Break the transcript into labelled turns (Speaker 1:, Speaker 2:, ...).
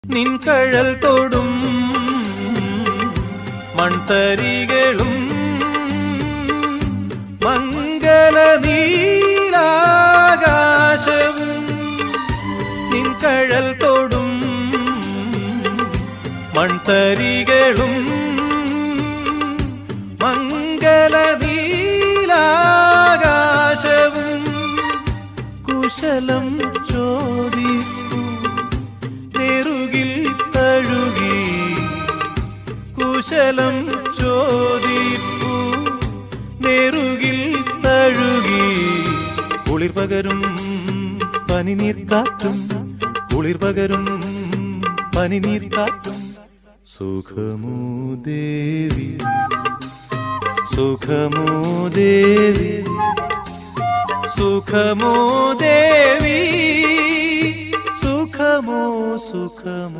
Speaker 1: നിൻ കഴൽ തൊടും മൺതരികളും മംഗല നീലാകാശവും നിൻ കഴൽ തൊടും മൺതരികളും മംഗല നീലാകാശവും കുശലം ചോദിപ്പു നെറുകിൽ തഴുകി കുശലം ചോദിപ്പു നെറുകിൽ തഴുകി കുളിർ പകരും പനിനീർ കാറ്റും കുളിർ പകരും പനിനീർ കാറ്റും സുഖമോ ദേവി സുഖമോ ദേവി സുഖമോ ദേവി സുഖമോ സുഖമോ